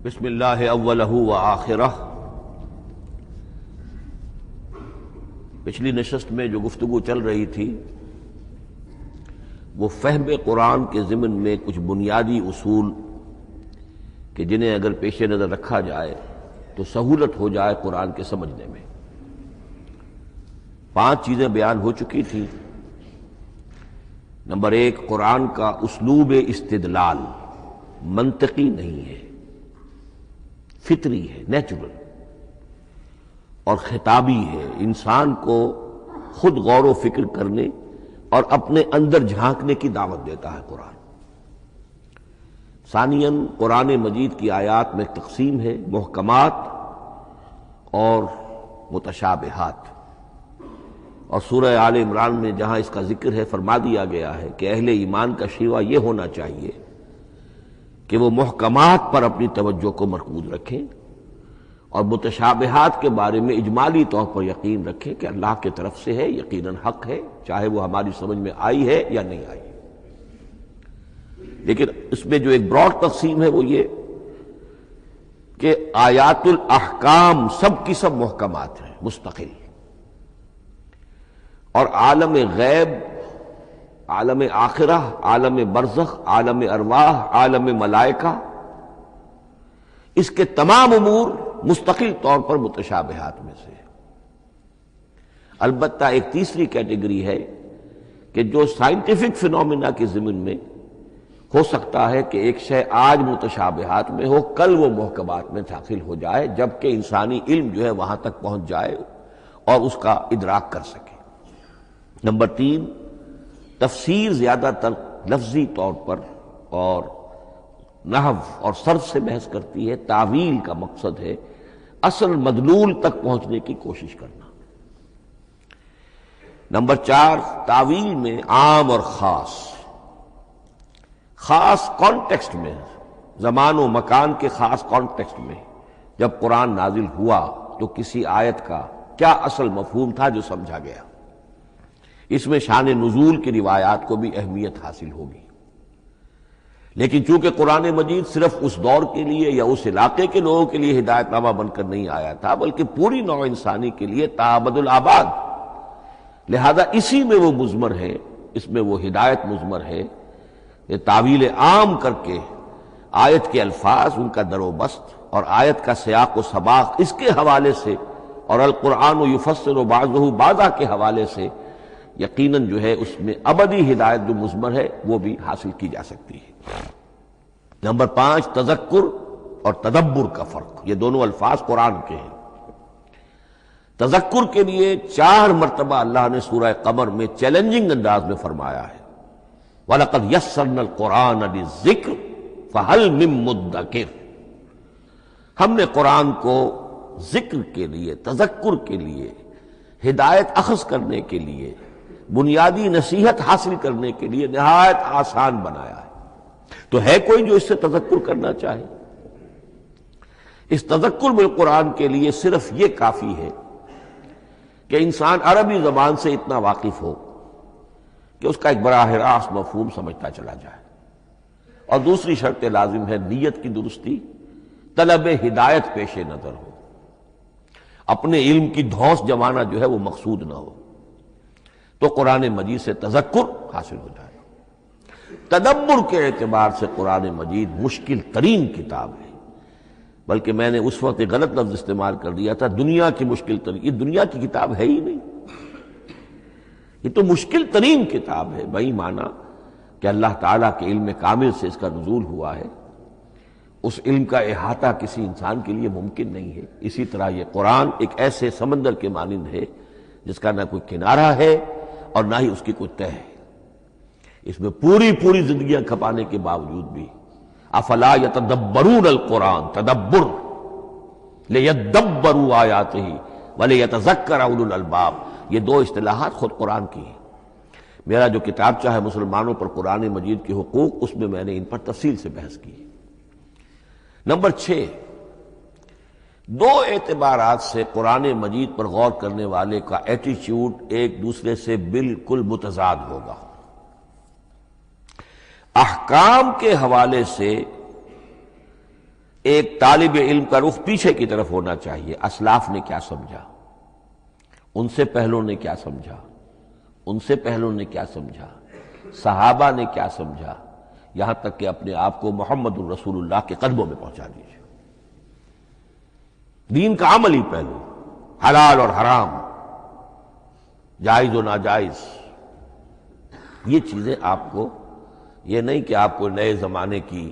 بسم اللہ اولہ و آخرہ۔ پچھلی نشست میں جو گفتگو چل رہی تھی وہ فہم قرآن کے ضمن میں کچھ بنیادی اصول کہ جنہیں اگر پیش نظر رکھا جائے تو سہولت ہو جائے قرآن کے سمجھنے میں۔ 5 چیزیں بیان ہو چکی تھیں۔ نمبر 1، قرآن کا اسلوب استدلال منطقی نہیں ہے، فطری ہے، نیچرل اور خطابی ہے، انسان کو خود غور و فکر کرنے اور اپنے اندر جھانکنے کی دعوت دیتا ہے قرآن۔ ثانیاً، قرآن مجید کی آیات میں تقسیم ہے، محکمات اور متشابہات، اور سورہ آل عمران میں جہاں اس کا ذکر ہے فرما دیا گیا ہے کہ اہل ایمان کا شیوہ یہ ہونا چاہیے کہ وہ محکمات پر اپنی توجہ کو مرکوز رکھیں اور متشابہات کے بارے میں اجمالی طور پر یقین رکھیں کہ اللہ کی طرف سے ہے، یقیناً حق ہے، چاہے وہ ہماری سمجھ میں آئی ہے یا نہیں آئی۔ لیکن اس میں جو ایک براڈ تقسیم ہے وہ یہ کہ آیات الاحکام سب کی سب محکمات ہیں، مستقل، اور عالم غیب، عالم آخرہ، عالم برزخ، عالم ارواح، عالم ملائکہ، اس کے تمام امور مستقل طور پر متشابہات میں سے۔ البتہ ایک تیسری کیٹیگری ہے کہ جو سائنٹیفک فینومینا کے ضمن میں ہو سکتا ہے کہ ایک شے آج متشابہات میں ہو، کل وہ محکمات میں داخل ہو جائے، جبکہ انسانی علم جو ہے وہاں تک پہنچ جائے اور اس کا ادراک کر سکے۔ نمبر 3، تفسیر زیادہ تر لفظی طور پر اور نحو اور صرف سے بحث کرتی ہے، تعویل کا مقصد ہے اصل مدلول تک پہنچنے کی کوشش کرنا۔ نمبر 4، تعویل میں عام اور خاص، خاص کانٹیکسٹ میں، زمان و مکان کے خاص کانٹیکسٹ میں جب قرآن نازل ہوا تو کسی آیت کا کیا اصل مفہوم تھا جو سمجھا گیا، اس میں شان نزول کی روایات کو بھی اہمیت حاصل ہوگی۔ لیکن چونکہ قرآن مجید صرف اس دور کے لیے یا اس علاقے کے لوگوں کے لیے ہدایت نامہ بن کر نہیں آیا تھا، بلکہ پوری نوع انسانی کے لیے تابد الآباد، لہذا اسی میں وہ مضمر ہے، اس میں وہ ہدایت مضمر ہے کہ تعویل عام کر کے آیت کے الفاظ، ان کا در و بست اور آیت کا سیاق و سباق اس کے حوالے سے، اور القرآن یفسر بعضہ بعضا کے حوالے سے یقیناً جو ہے اس میں ابدی ہدایت جو مضمر ہے وہ بھی حاصل کی جا سکتی ہے۔ نمبر 5، تذکر اور تدبر کا فرق، یہ دونوں الفاظ قرآن کے ہیں۔ تذکر کے لیے 4 مرتبہ اللہ نے سورہ قمر میں چیلنجنگ انداز میں فرمایا ہے، وَلَقَدْ يَسَّرْنَا الْقُرْآنَ لِلذِّكْرِ فَهَلْ مِن مُّدَّكِرٍ، ہم نے قرآن کو ذکر کے لیے، تذکر کے لیے، ہدایت اخذ کرنے کے لیے، بنیادی نصیحت حاصل کرنے کے لیے نہایت آسان بنایا ہے۔ تو ہے کوئی جو اس سے تذکر کرنا چاہے؟ اس تذکر بالقرآن کے لیے صرف یہ کافی ہے کہ انسان عربی زبان سے اتنا واقف ہو کہ اس کا ایک براہ راست مفہوم سمجھتا چلا جائے، اور دوسری شرط لازم ہے نیت کی درستی، طلب ہدایت پیش نظر ہو، اپنے علم کی دھوس جمانا جو ہے وہ مقصود نہ ہو، تو قرآن مجید سے تذکر حاصل ہو جائے۔ تدبر کے اعتبار سے قرآن مجید مشکل ترین کتاب ہے، بلکہ میں نے اس وقت ایک غلط لفظ استعمال کر دیا تھا، دنیا کی مشکل ترین، یہ دنیا کی کتاب ہے ہی نہیں، یہ تو مشکل ترین کتاب ہے، بہی معنی کہ اللہ تعالیٰ کے علم کامل سے اس کا نزول ہوا ہے، اس علم کا احاطہ کسی انسان کے لیے ممکن نہیں ہے۔ اسی طرح یہ قرآن ایک ایسے سمندر کے مانند ہے جس کا نہ کوئی کنارہ ہے اور نہ ہی اس کی کوئی تہہ ہے، اس میں پوری زندگیاں کھپانے کے باوجود بھی افلا یتدبرون القرآن، تدبر، لیدبروا آیاتہ ولیتذکر اولو الالباب، یہ 2 اصطلاحات خود قرآن کی ہیں۔ میرا جو کتابچہ ہے مسلمانوں پر قرآن مجید کے حقوق، اس میں میں نے ان پر تفصیل سے بحث کی ہے۔ نمبر 6، 2 اعتبارات سے قرآن مجید پر غور کرنے والے کا ایٹیچیوڈ ایک دوسرے سے بالکل متضاد ہوگا۔ احکام کے حوالے سے ایک طالب علم کا رخ پیچھے کی طرف ہونا چاہیے، اسلاف نے کیا سمجھا، ان سے پہلوں نے کیا سمجھا، ان سے پہلوں نے کیا سمجھا، صحابہ نے کیا سمجھا، یہاں تک کہ اپنے آپ کو محمد الرسول اللہ کے قدموں میں پہنچا دیجیے۔ دین کا عملی پہلو، حلال اور حرام، جائز و ناجائز، یہ چیزیں آپ کو، یہ نہیں کہ آپ کو نئے زمانے کی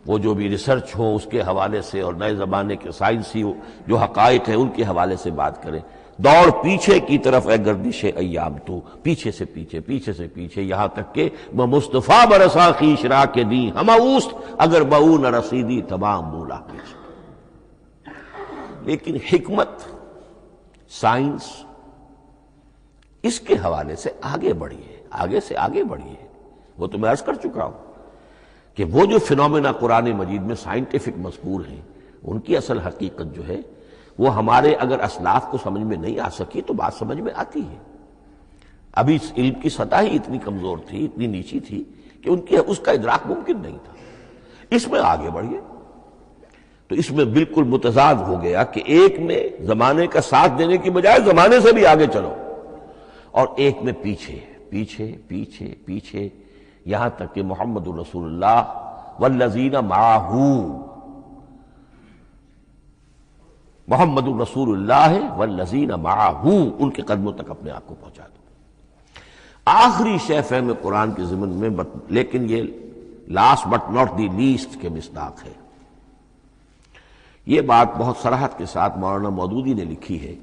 وہ جو بھی ریسرچ ہو اس کے حوالے سے اور نئے زمانے کے سائنسی جو حقائق ہیں ان کے حوالے سے بات کریں۔ دوڑ پیچھے کی طرف اے گردش ایام تو، پیچھے سے پیچھے، پیچھے سے پیچھے، یہاں تک کہ مصطفیٰ برسا خیش را کے دی ہم اوست اگر بہو نہ رسیدی تمام بولا۔ لیکن حکمت، سائنس، اس کے حوالے سے آگے بڑھیے، آگے سے آگے بڑھیے۔ وہ تو میں عرض کر چکا ہوں کہ وہ جو فینومینا قرآن مجید میں سائنٹیفک مذکور ہیں ان کی اصل حقیقت جو ہے وہ ہمارے اگر اسلاف کو سمجھ میں نہیں آ سکی تو بات سمجھ میں آتی ہے۔ ابھی اس علم کی سطح ہی اتنی کمزور تھی، اتنی نیچی تھی کہ ان کی اس کا ادراک ممکن نہیں تھا۔ اس میں آگے بڑھیے تو اس میں بالکل متضاد ہو گیا کہ ایک میں زمانے کا ساتھ دینے کی بجائے زمانے سے بھی آگے چلو، اور ایک میں پیچھے پیچھے پیچھے پیچھے، یہاں تک کہ محمد الرسول اللہ والذین معہ، محمد الرسول اللہ والذین معہ، ان کے قدموں تک اپنے آپ کو پہنچا دو۔ آخری شے فہم قرآن کے ضمن میں، لیکن یہ last but not the least کے مصداق ہے۔ یہ بات بہت صراحت کے ساتھ مولانا مودودی نے لکھی ہے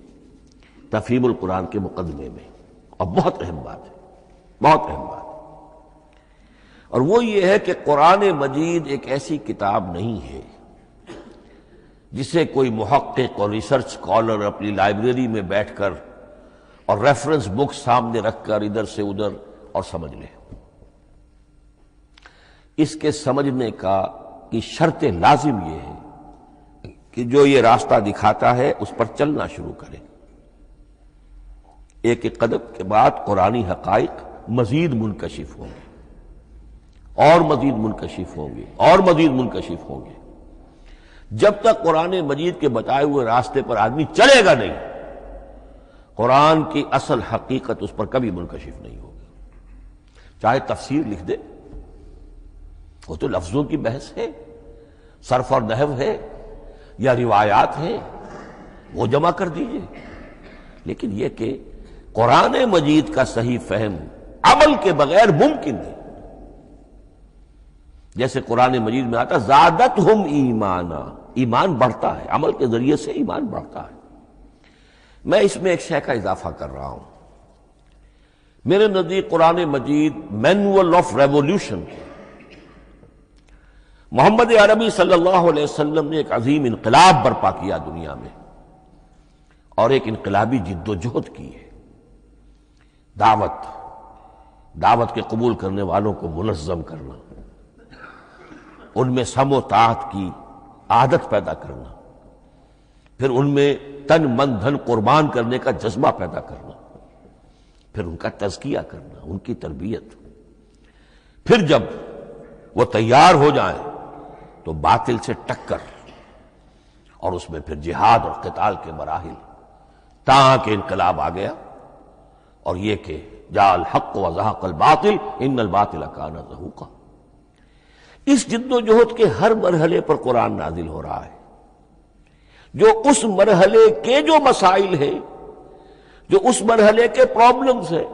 تفہیم القرآن کے مقدمے میں، اور بہت اہم بات ہے، بہت اہم بات ہے، اور وہ یہ ہے کہ قرآن مجید ایک ایسی کتاب نہیں ہے جسے کوئی محقق اور ریسرچ اسکالر اپنی لائبریری میں بیٹھ کر اور ریفرنس بک سامنے رکھ کر ادھر سے ادھر اور سمجھ لے۔ اس کے سمجھنے کی شرط لازم یہ ہے کہ جو یہ راستہ دکھاتا ہے اس پر چلنا شروع کرے۔ ایک ایک قدم کے بعد قرآنی حقائق مزید منکشف ہوں گے اور مزید منکشف ہوں گے اور مزید منکشف ہوں گے۔ جب تک قرآن مجید کے بتائے ہوئے راستے پر آدمی چلے گا نہیں، قرآن کی اصل حقیقت اس پر کبھی منکشف نہیں ہوگی۔ چاہے تفسیر لکھ دے، وہ تو لفظوں کی بحث ہے، صرف اور نحو ہے یا روایات ہیں، وہ جمع کر دیجئے، لیکن یہ کہ قرآن مجید کا صحیح فہم عمل کے بغیر ممکن نہیں۔ جیسے قرآن مجید میں آتا زادتہم ایمانا، ایمان بڑھتا ہے، عمل کے ذریعے سے ایمان بڑھتا ہے۔ میں اس میں ایک شے کا اضافہ کر رہا ہوں۔ میرے نزدیک قرآن مجید مینول آف ریولیوشن ہے۔ محمد عربی صلی اللہ علیہ وسلم نے ایک عظیم انقلاب برپا کیا دنیا میں، اور ایک انقلابی جد و جہد کی ہے۔ دعوت کے قبول کرنے والوں کو منظم کرنا، ان میں سم و طاعت کی عادت پیدا کرنا، پھر ان میں تن من دھن قربان کرنے کا جذبہ پیدا کرنا، پھر ان کا تزکیہ کرنا، ان کی تربیت، پھر جب وہ تیار ہو جائیں تو باطل سے ٹکر، اور اس میں پھر جہاد اور قتال کے مراحل، تاکہ انقلاب آ گیا، اور یہ کہ جاء الحق وزہق الباطل ان الباطل کان زہوقا۔ اس جد و جہد کے ہر مرحلے پر قرآن نازل ہو رہا ہے، جو اس مرحلے کے جو مسائل ہیں، جو اس مرحلے کے پرابلمز ہیں،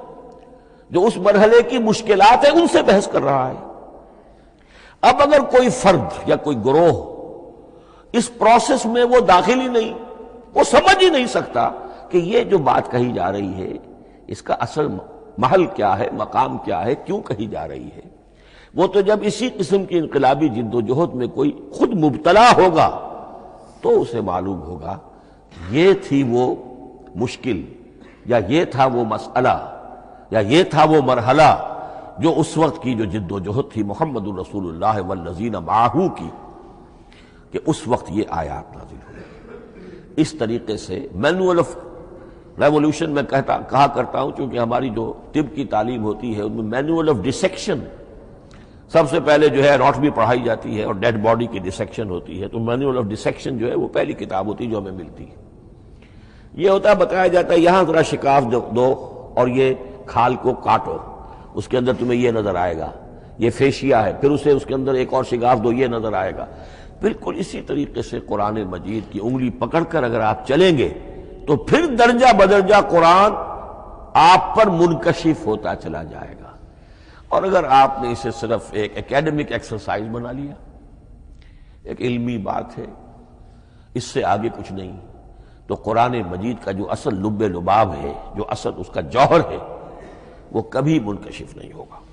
جو اس مرحلے کی مشکلات ہیں، ان سے بحث کر رہا ہے۔ اب اگر کوئی فرد یا کوئی گروہ اس پروسیس میں وہ داخل ہی نہیں، وہ سمجھ ہی نہیں سکتا کہ یہ جو بات کہی جا رہی ہے اس کا اصل محل کیا ہے، مقام کیا ہے، کیوں کہی جا رہی ہے، وہ تو جب اسی قسم کی انقلابی جد و جہد میں کوئی خود مبتلا ہوگا تو اسے معلوم ہوگا یہ تھی وہ مشکل، یا یہ تھا وہ مسئلہ، یا یہ تھا وہ مرحلہ جو اس وقت کی جو جد و جہد تھی محمد الرسول اللہ والذین معہ کی، کہ اس وقت یہ آیات نازل ہوئی۔ اس طریقے سے مینول آف ریولیوشن میں کہا کرتا ہوں، چونکہ ہماری جو طب کی تعلیم ہوتی ہے ان میں مینول آف ڈسیکشن، سب سے پہلے جو ہے اناٹمی پڑھائی جاتی ہے اور ڈیڈ باڈی کی ڈسیکشن ہوتی ہے، تو مینول آف ڈسیکشن جو ہے وہ پہلی کتاب ہوتی ہے جو ہمیں ملتی ہے۔ یہ ہوتا ہے، بتایا جاتا ہے یہاں ذرا شکاف دو اور یہ کھال کو کاٹو، اس کے اندر تمہیں یہ نظر آئے گا، یہ فیشیا ہے، پھر اسے اس کے اندر ایک اور شگاف دو، یہ نظر آئے گا۔ بالکل اسی طریقے سے قرآن مجید کی انگلی پکڑ کر اگر آپ چلیں گے تو پھر درجہ بدرجہ قرآن آپ پر منکشف ہوتا چلا جائے گا۔ اور اگر آپ نے اسے صرف ایک اکیڈمک ایکسرسائز بنا لیا، ایک علمی بات ہے، اس سے آگے کچھ نہیں، تو قرآن مجید کا جو اصل لب لباب ہے، جو اصل اس کا جوہر ہے، وہ کبھی منکشف نہیں ہوگا۔